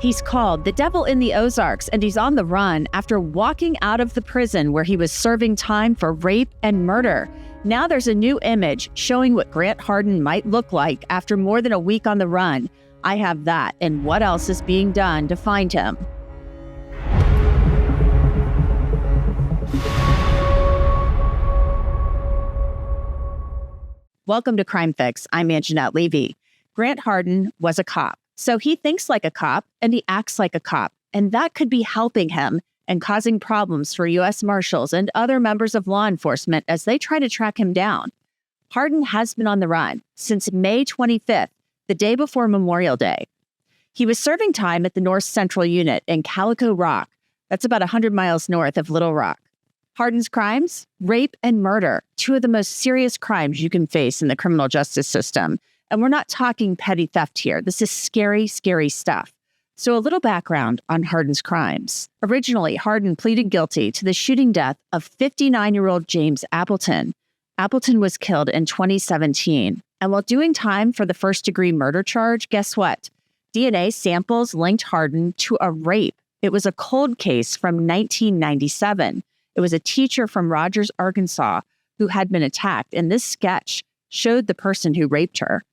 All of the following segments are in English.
He's called the Devil in the Ozarks, and he's on the run after walking out of the prison where he was serving time for rape and murder. Now there's a new image showing what Grant Hardin might look like after more than a week on the run. I have that and what else is being done to find him. Welcome to Crime Fix. I'm Angenette Levy. Grant Hardin was a cop. So he thinks like a cop and he acts like a cop, and that could be helping him and causing problems for U.S. Marshals and other members of law enforcement as they try to track him down. Hardin has been on the run since May 25th, the day before Memorial Day. He was serving time at the North Central Unit in Calico Rock. That's about 100 miles north of Little Rock. Hardin's crimes? Rape and murder, two of the most serious crimes you can face in the criminal justice system. And we're not talking petty theft here. This is scary, scary stuff. So a little background on Hardin's crimes. Originally, Hardin pleaded guilty to the shooting death of 59-year-old James Appleton. Appleton was killed in 2017. And while doing time for the first-degree murder charge, guess what? DNA samples linked Hardin to a rape. It was a cold case from 1997. It was a teacher from Rogers, Arkansas, who had been attacked. And this sketch showed the person who raped her.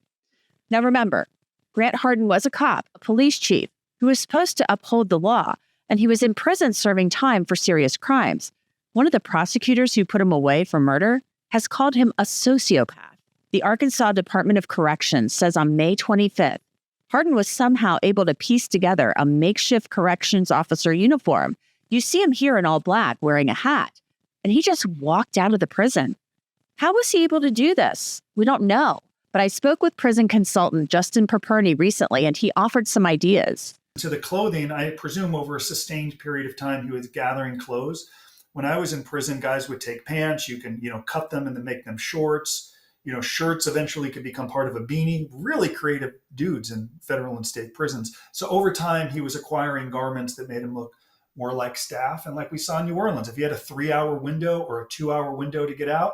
Now remember, Grant Hardin was a cop, a police chief, who was supposed to uphold the law, and he was in prison serving time for serious crimes. One of the prosecutors who put him away for murder has called him a sociopath. The Arkansas Department of Corrections says on May 25th, Hardin was somehow able to piece together a makeshift corrections officer uniform. You see him here in all black wearing a hat, and he just walked out of the prison. How was he able to do this? We don't know. But I spoke with prison consultant Justin Perperny recently, and he offered some ideas. To the clothing, I presume over a sustained period of time, he was gathering clothes. When I was in prison, guys would take pants, you can, cut them and then make them shorts. Shirts eventually could become part of a beanie. Really creative dudes in federal and state prisons. So over time, he was acquiring garments that made him look more like staff. And like we saw in New Orleans, if he had a 3-hour window or a 2-hour window to get out,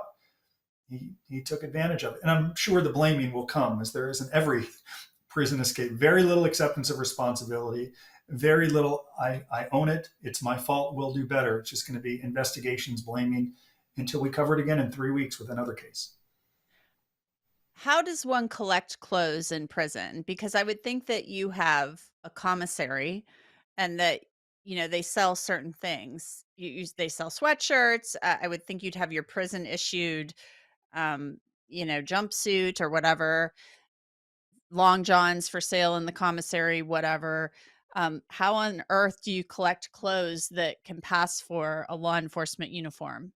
he took advantage of it. And I'm sure the blaming will come, as there is in every prison escape. Very little acceptance of responsibility, very little, I own it, it's my fault, we'll do better. It's just going to be investigations, blaming, until we cover it again in 3 weeks with another case. How does one collect clothes in prison? Because I would think that you have a commissary and that, they sell certain things. They sell sweatshirts. I would think you'd have your prison issued jumpsuit or whatever, long johns for sale in the commissary, whatever. How on earth do you collect clothes that can pass for a law enforcement uniform?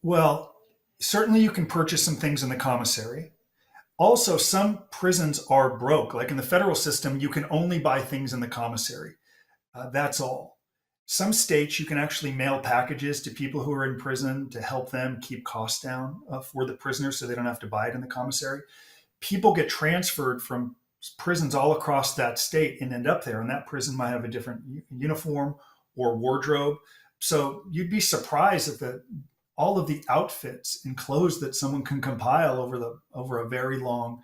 Well, certainly you can purchase some things in the commissary. Also, some prisons are broke. Like in the federal system, you can only buy things in the commissary. That's all. Some states, you can actually mail packages to people who are in prison to help them keep costs down for the prisoners so they don't have to buy it in the commissary. People get transferred from prisons all across that state and end up there, and that prison might have a different uniform or wardrobe. So you'd be surprised at all of the outfits and clothes that someone can compile over a very long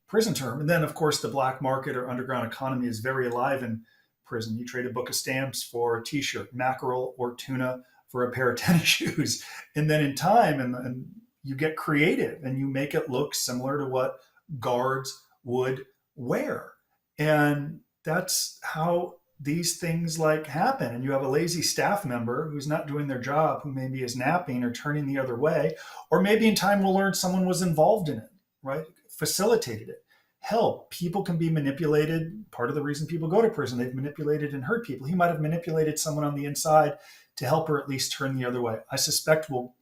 prison term. And then, of course, the black market or underground economy is very alive in prison. You trade a book of stamps for a t-shirt, mackerel or tuna for a pair of tennis shoes. And then in time, and you get creative and you make it look similar to what guards would wear. And that's how these things happen. And you have a lazy staff member who's not doing their job, who maybe is napping or turning the other way, or maybe in time we'll learn someone was involved in it, right? Facilitated it. Hell, people can be manipulated. Part of the reason people go to prison, they've manipulated and hurt people. He might have manipulated someone on the inside to help her at least turn the other way. I suspect we'll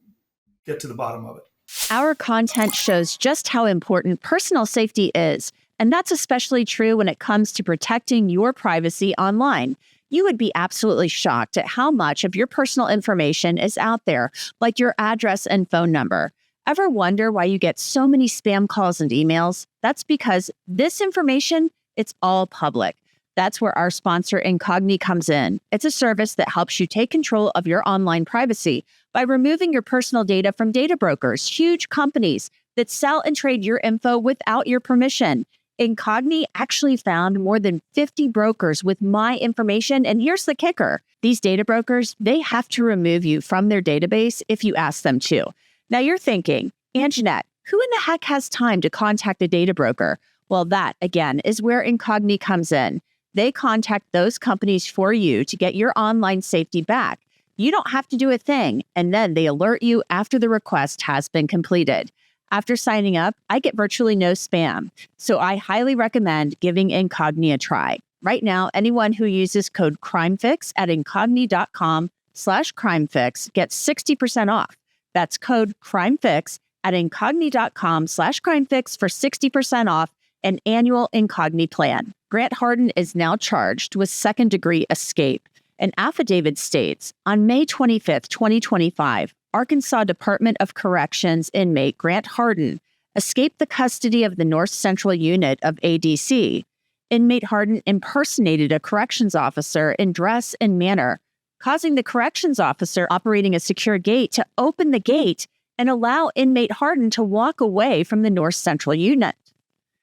get to the bottom of it. Our content shows just how important personal safety is, and that's especially true when it comes to protecting your privacy online. You would be absolutely shocked at how much of your personal information is out there, like your address and phone number. Ever wonder why you get so many spam calls and emails? That's because this information, it's all public. That's where our sponsor Incogni comes in. It's a service that helps you take control of your online privacy by removing your personal data from data brokers, huge companies that sell and trade your info without your permission. Incogni actually found more than 50 brokers with my information. And here's the kicker. These data brokers, they have to remove you from their database if you ask them to. Now you're thinking, Angenette, who in the heck has time to contact a data broker? Well, that, again, is where Incogni comes in. They contact those companies for you to get your online safety back. You don't have to do a thing, and then they alert you after the request has been completed. After signing up, I get virtually no spam, so I highly recommend giving Incogni a try. Right now, anyone who uses code CRIMEFIX at incogni.com/crimefix gets 60% off. That's code CRIMEFIX at incogni.com/crimefix for 60% off an annual Incogni plan. Grant Hardin is now charged with second-degree escape. An affidavit states, on May 25th, 2025, Arkansas Department of Corrections inmate Grant Hardin escaped the custody of the North Central Unit of ADC. Inmate Hardin impersonated a corrections officer in dress and manner, causing the corrections officer operating a secure gate to open the gate and allow inmate Hardin to walk away from the North Central Unit.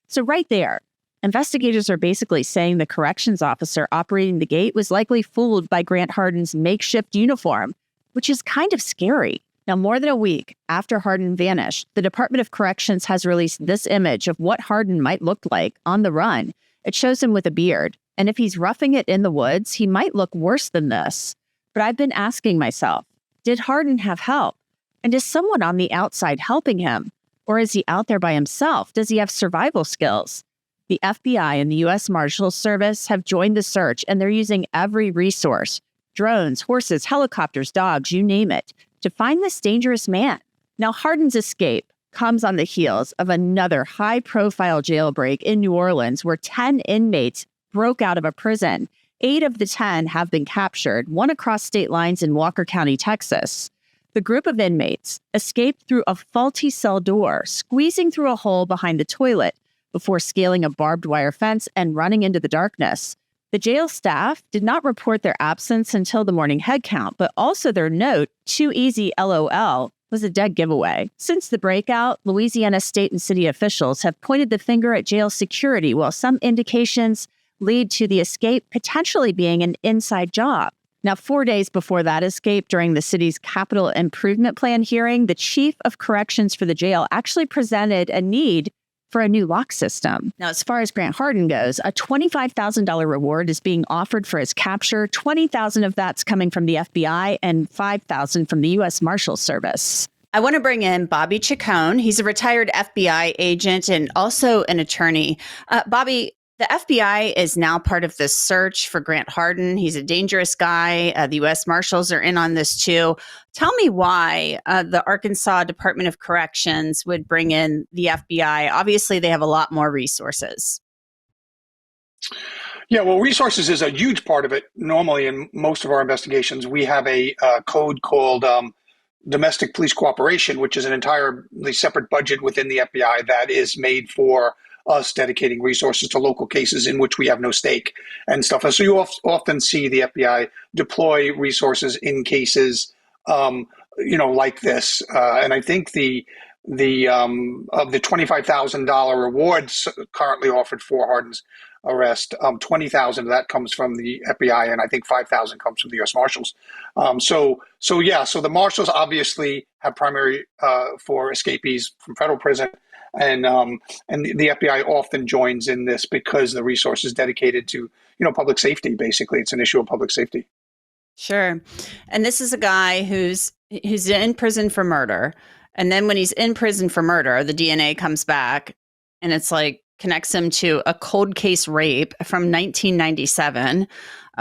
So right there, investigators are basically saying the corrections officer operating the gate was likely fooled by Grant Hardin's makeshift uniform, which is kind of scary. Now, more than a week after Hardin vanished, the Department of Corrections has released this image of what Hardin might look like on the run. It shows him with a beard, and if he's roughing it in the woods, he might look worse than this. But I've been asking myself, did Hardin have help? And is someone on the outside helping him? Or is he out there by himself? Does he have survival skills? The FBI and the U.S. Marshals Service have joined the search, and they're using every resource, drones, horses, helicopters, dogs, you name it, to find this dangerous man. Now, Hardin's escape comes on the heels of another high-profile jailbreak in New Orleans where 10 inmates broke out of a prison. 8 of the 10 have been captured, one across state lines in Walker County, Texas. The group of inmates escaped through a faulty cell door, squeezing through a hole behind the toilet before scaling a barbed wire fence and running into the darkness. The jail staff did not report their absence until the morning head count, but also their note, "Too easy, LOL," was a dead giveaway. Since the breakout, Louisiana state and city officials have pointed the finger at jail security, while some indications lead to the escape potentially being an inside job. Now, 4 days before that escape, during the city's capital improvement plan hearing, the chief of corrections for the jail actually presented a need for a new lock system. Now, as far as Grant Hardin goes, a $25,000 reward is being offered for his capture. $20,000 of that's coming from the FBI and $5,000 from the U.S. Marshals Service. I want to bring in Bobby Chacon. He's a retired FBI agent and also an attorney. Bobby, the FBI is now part of this search for Grant Hardin. He's a dangerous guy. The U.S. Marshals are in on this too. Tell me why the Arkansas Department of Corrections would bring in the FBI. Obviously, they have a lot more resources. Yeah, well, resources is a huge part of it. Normally, in most of our investigations, we have a code called Domestic Police Cooperation, which is an entirely separate budget within the FBI that is made for us dedicating resources to local cases in which we have no stake and stuff. And so you often see the FBI deploy resources in cases, like this. And I think the of the $25,000 rewards currently offered for Hardin's arrest, $20,000 of that comes from the FBI, and I think $5,000 comes from the U.S. Marshals. So the Marshals obviously have primary for escapees from federal prison. And the FBI often joins in this because the resource is dedicated to, public safety. Basically, it's an issue of public safety. Sure. And this is a guy who's in prison for murder. And then when he's in prison for murder, the DNA comes back and it's like connects him to a cold case rape from 1997,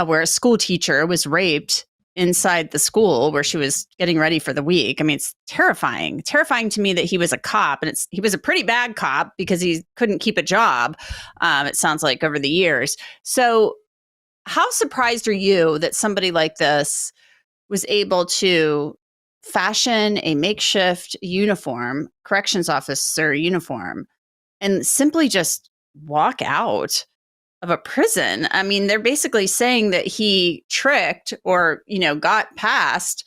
where a school teacher was raped inside the school where she was getting ready for the week. I mean, it's terrifying to me that he was a cop, and he was a pretty bad cop because he couldn't keep a job. It sounds like over the years. So how surprised are you that somebody like this was able to fashion a makeshift uniform, corrections officer uniform, and simply just walk out of a prison? I mean, they're basically saying that he tricked or, got past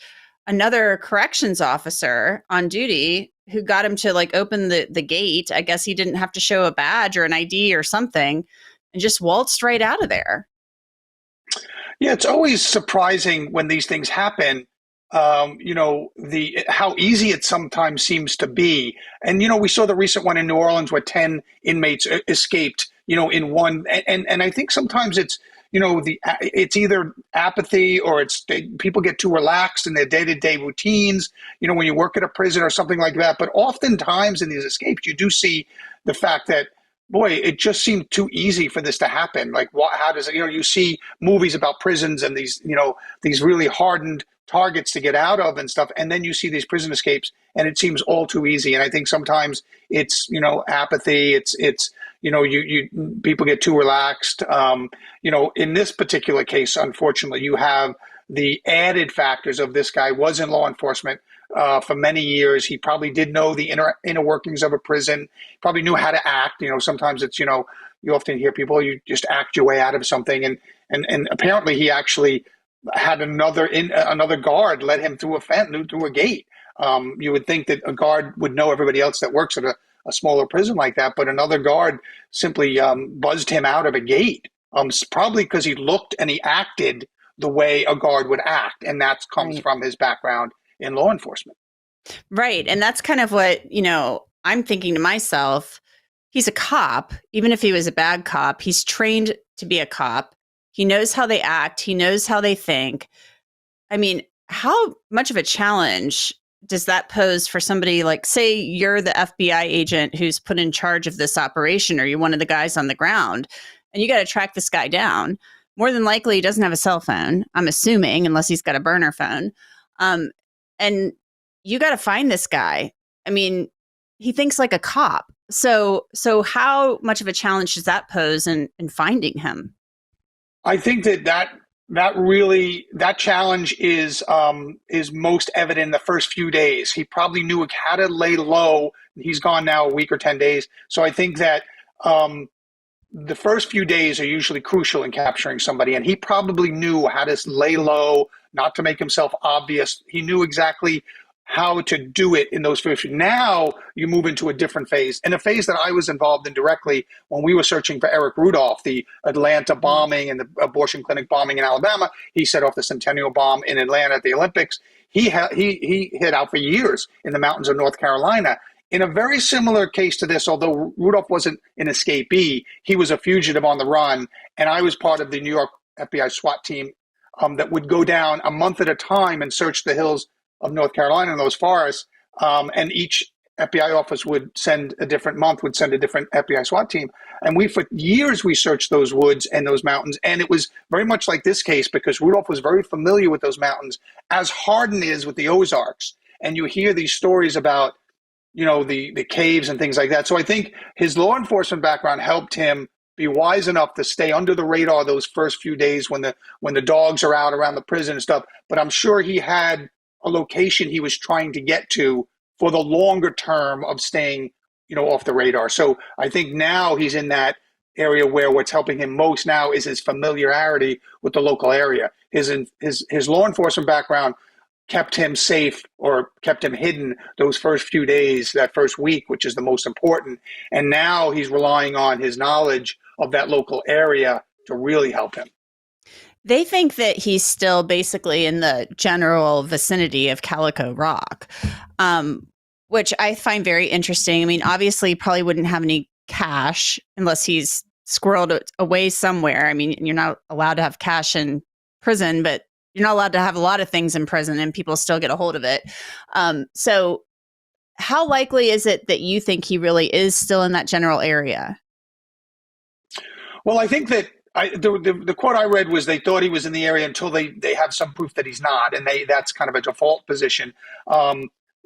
another corrections officer on duty who got him to like open the gate. I guess he didn't have to show a badge or an ID or something, and just waltzed right out of there. Yeah, it's always surprising when these things happen. How easy it sometimes seems to be. And we saw the recent one in New Orleans where 10 inmates escaped. In one, and I think sometimes it's it's either apathy or people get too relaxed in their day-to-day routines. When you work at a prison or something like that. But oftentimes in these escapes, you do see the fact that, boy, it just seemed too easy for this to happen. Like, how does it? You see movies about prisons and these really hardened targets to get out of and stuff, and then you see these prison escapes, and it seems all too easy. And I think sometimes it's apathy. It's people get too relaxed. In this particular case, unfortunately, you have the added factors of this guy was in law enforcement for many years. He probably did know the inner workings of a prison, probably knew how to act. Sometimes it's, you often hear people, you just act your way out of something. And apparently he actually had another guard let him through a gate. You would think that a guard would know everybody else that works at a smaller prison like that, but another guard simply buzzed him out of a gate, probably because he looked and he acted the way a guard would act, and that comes from his background in law enforcement. Right, and that's kind of what, I'm thinking to myself, he's a cop. Even if he was a bad cop, he's trained to be a cop. He knows how they act. He knows how they think. I mean, how much of a challenge does that pose for somebody like, say, you're the FBI agent who's put in charge of this operation, or you're one of the guys on the ground, and you got to track this guy down? More than likely, he doesn't have a cell phone, I'm assuming, unless he's got a burner phone. And you got to find this guy. I mean, he thinks like a cop. So how much of a challenge does that pose in finding him? I think that challenge is most evident in the first few days. He probably knew how to lay low. He's gone now a week or 10 days. So I think that the first few days are usually crucial in capturing somebody. And he probably knew how to lay low, not to make himself obvious. He knew exactly how to do it in those first few. Now you move into a different phase, and a phase that I was involved in directly when we were searching for Eric Rudolph, the Atlanta bombing and the abortion clinic bombing in Alabama. He set off the Centennial bomb in Atlanta at the Olympics. He hid out for years in the mountains of North Carolina. In a very similar case to this, although Rudolph wasn't an escapee, he was a fugitive on the run, and I was part of the New York FBI SWAT team that would go down a month at a time and search the hills of North Carolina in those forests, and each FBI office would send a different FBI SWAT team. And for years, we searched those woods and those mountains. And it was very much like this case because Rudolph was very familiar with those mountains, as Hardin is with the Ozarks. And you hear these stories about, the caves and things like that. So I think his law enforcement background helped him be wise enough to stay under the radar those first few days when the dogs are out around the prison and stuff. But I'm sure he had a location he was trying to get to for the longer term of staying, off the radar. So I think now he's in that area where what's helping him most now is his familiarity with the local area. His law enforcement background kept him safe or kept him hidden those first few days, that first week, which is the most important. And now he's relying on his knowledge of that local area to really help him. They think that he's still basically in the general vicinity of Calico Rock, which I find very interesting. I mean, obviously, he probably wouldn't have any cash unless he's squirreled away somewhere. I mean, you're not allowed to have cash in prison, but you're not allowed to have a lot of things in prison and people still get a hold of it. So how likely is it that you think he really is still in that general area? Well, I think that the quote I read was they thought he was in the area until they have some proof that he's not, and that's kind of a default position.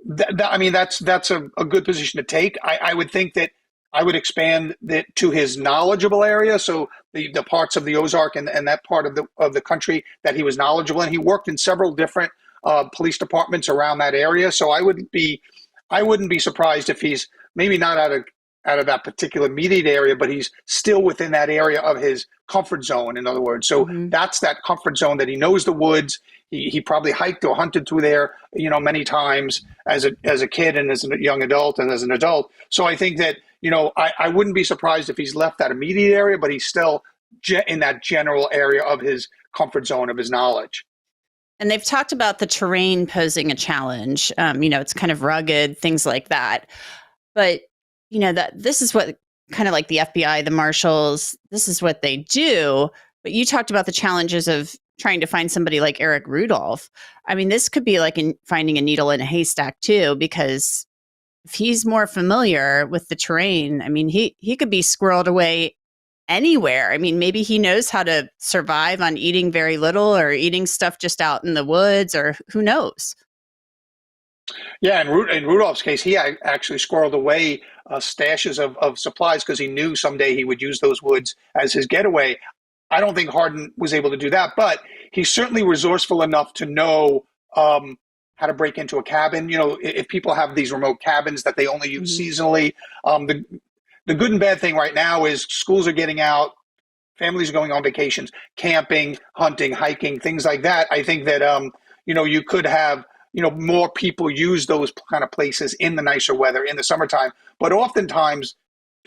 That's a good position to take. I would think that I would expand it to his knowledgeable area, so the parts of the Ozark and that part of the country that he was knowledgeable in. He worked in several different police departments around that area, so I wouldn't be surprised if he's maybe not out of out of that particular immediate area, but he's still within that area of his comfort zone, in other words. So that's that comfort zone that he knows the woods. He probably hiked or hunted through there, many times as a kid and as a young adult and as an adult. So I think that, I wouldn't be surprised if he's left that immediate area, but he's still in that general area of his comfort zone of his knowledge. And they've talked about the terrain posing a challenge. It's kind of rugged, things like that. But, that this is what kind of like the FBI, the marshals, this is what they do. But you talked about the challenges of trying to find somebody like Eric Rudolph. I mean, this could be like finding a needle in a haystack too, because if he's more familiar with the terrain, I mean, he could be squirreled away anywhere. I mean, maybe he knows how to survive on eating very little or eating stuff just out in the woods, or who knows? Yeah, in Rudolph's case, he actually squirreled away stashes of supplies because he knew someday he would use those woods as his getaway. I don't think Hardin was able to do that, but he's certainly resourceful enough to know how to break into a cabin. If people have these remote cabins that they only use seasonally, the good and bad thing right now is schools are getting out, families are going on vacations, camping, hunting, hiking, things like that. I think that, you could have, more people use those kind of places in the nicer weather in the summertime. But oftentimes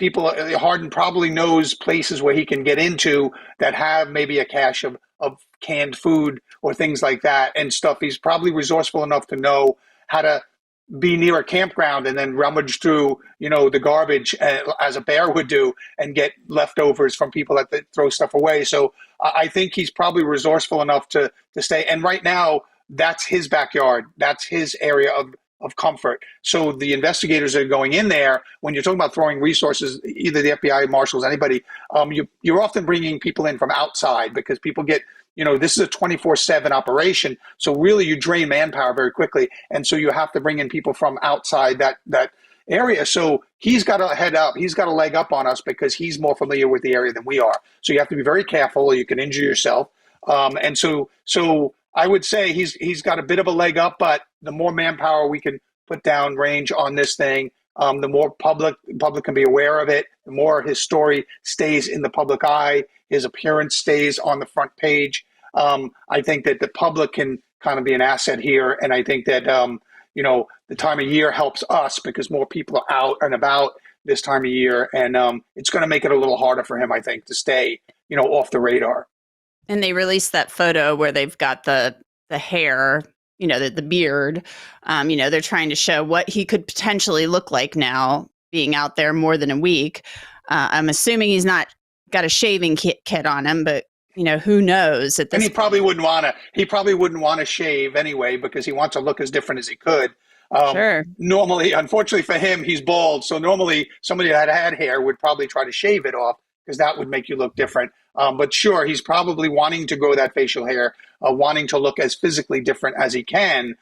Hardin probably knows places where he can get into that have maybe a cache of canned food or things like that and stuff. He's probably resourceful enough to know how to be near a campground and then rummage through, the garbage as a bear would do and get leftovers from people that throw stuff away. So I think he's probably resourceful enough to stay. And right now, that's his backyard. That's his area of comfort. So the investigators that are going in there, when you're talking about throwing resources, either the FBI, marshals, anybody, you're often bringing people in from outside because people get, this is a 24/7 operation. So really you drain manpower very quickly. And so you have to bring in people from outside that area. So he's got a head up. He's got a leg up on us because he's more familiar with the area than we are. So you have to be very careful or you can injure yourself. And so I would say he's got a bit of a leg up, but the more manpower we can put down range on this thing, the more public can be aware of it, the more his story stays in the public eye, his appearance stays on the front page. I think that the public can kind of be an asset here. And I think that, the time of year helps us because more people are out and about this time of year. And it's going to make it a little harder for him, I think, to stay, off the radar. And they released that photo where they've got the hair, the beard. They're trying to show what he could potentially look like now being out there more than a week. I'm assuming he's not got a shaving kit on him, but who knows at this And he point. probably wouldn't want to shave anyway because he wants to look as different as he could. Sure. Normally, unfortunately for him, he's bald. So normally somebody that had hair would probably try to shave it off because that would make you look different. But sure, he's probably wanting to grow that facial hair, wanting to look as physically different as he can.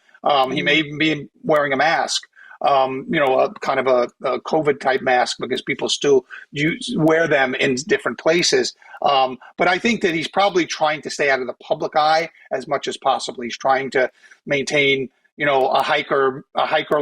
He may even be wearing a mask, a kind of a COVID type mask because people still wear them in different places. But I think that he's probably trying to stay out of the public eye as much as possible. He's trying to maintain, a hiker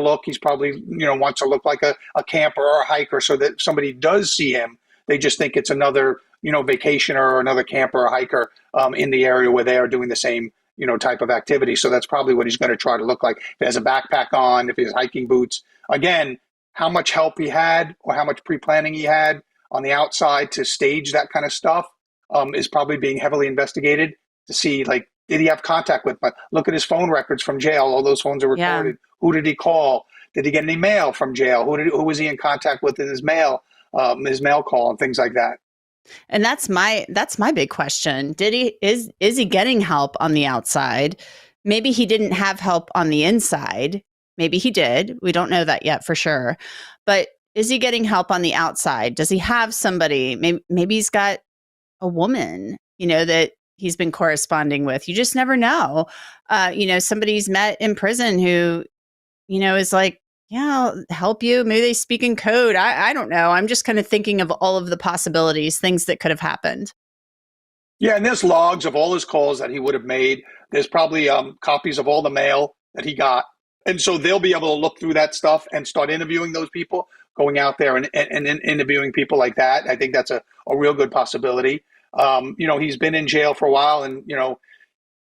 look. He's probably, wants to look like a camper or a hiker so that if somebody does see him, they just think it's another, vacationer or another camper or hiker in the area where they are doing the same, type of activity. So that's probably what he's going to try to look like. If he has a backpack on, if he has hiking boots. Again, how much help he had or how much pre-planning he had on the outside to stage that kind of stuff is probably being heavily investigated to see, like, did he have contact with? But look at his phone records from jail. All those phones are recorded. Yeah. Who did he call? Did he get any mail from jail? Who was he in contact with in his mail call and things like that? And that's my big question. Is he getting help on the outside? Maybe he didn't have help on the inside. Maybe he did. We don't know that yet for sure. But is he getting help on the outside? Does he have somebody? Maybe he's got a woman, that he's been corresponding with. You just never know. Somebody he's met in prison who, is like, yeah, I'll help you. Maybe they speak in code. I don't know. I'm just kind of thinking of all of the possibilities, things that could have happened. Yeah, and there's logs of all his calls that he would have made. There's probably copies of all the mail that he got. And so they'll be able to look through that stuff and start interviewing those people going out there and interviewing people like that. I think that's a real good possibility. He's been in jail for a while, and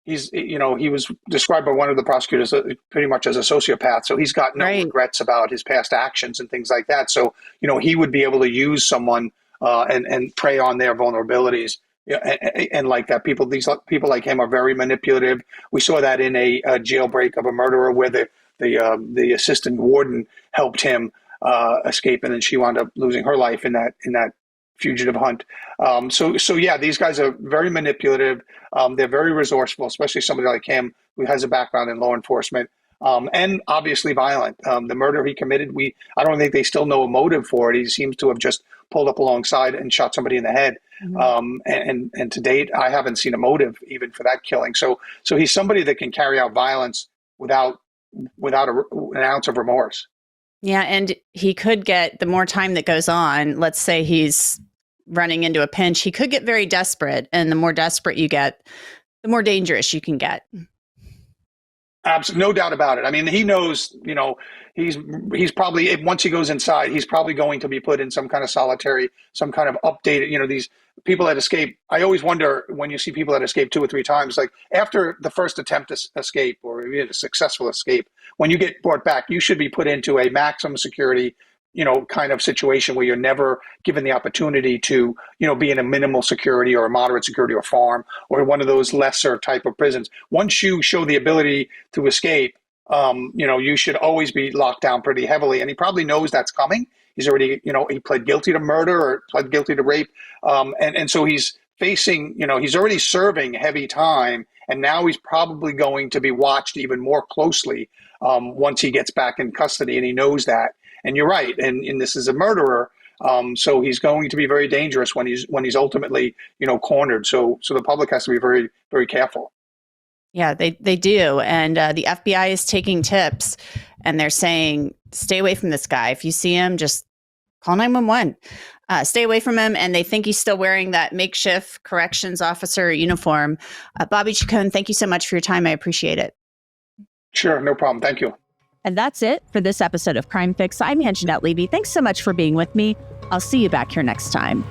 he was described by one of the prosecutors pretty much as a sociopath. So he's got no regrets about his past actions and things like that. So, he would be able to use someone and prey on their vulnerabilities. And like that, these people like him are very manipulative. We saw that in a jailbreak of a murderer where the assistant warden helped him escape, and then she wound up losing her life in that fugitive hunt. So yeah, these guys are very manipulative. They're very resourceful, especially somebody like him who has a background in law enforcement, and obviously violent. The murder he committed, I don't think they still know a motive for it. He seems to have just pulled up alongside and shot somebody in the head. Mm-hmm. And to date, I haven't seen a motive even for that killing. So he's somebody that can carry out violence without an ounce of remorse. Yeah, and he could get, the more time that goes on, let's say he's running into a pinch, he could get very desperate. And the more desperate you get, the more dangerous you can get. Absolutely, no doubt about it. I mean, he knows, he's probably, once he goes inside, he's probably going to be put in some kind of solitary, some kind of updated, these people that escape. I always wonder when you see people that escape 2 or 3 times, like after the first attempt to escape or even a successful escape, when you get brought back, you should be put into a maximum security, kind of situation where you're never given the opportunity to, be in a minimal security or a moderate security or farm or one of those lesser type of prisons. Once you show the ability to escape, you should always be locked down pretty heavily. And he probably knows that's coming. He's already, he pled guilty to murder or pled guilty to rape. And so he's facing, he's already serving heavy time. And now he's probably going to be watched even more closely once he gets back in custody. And he knows that. And you're right. And this is a murderer. So he's going to be very dangerous when he's ultimately, cornered. So the public has to be very, very careful. Yeah, they do. And the FBI is taking tips and they're saying, stay away from this guy. If you see him, just call 911. Stay away from him. And they think he's still wearing that makeshift corrections officer uniform. Bobby Chacon, thank you so much for your time. I appreciate it. Sure, no problem. Thank you. And that's it for this episode of Crime Fix. I'm Angenette Levy. Thanks so much for being with me. I'll see you back here next time.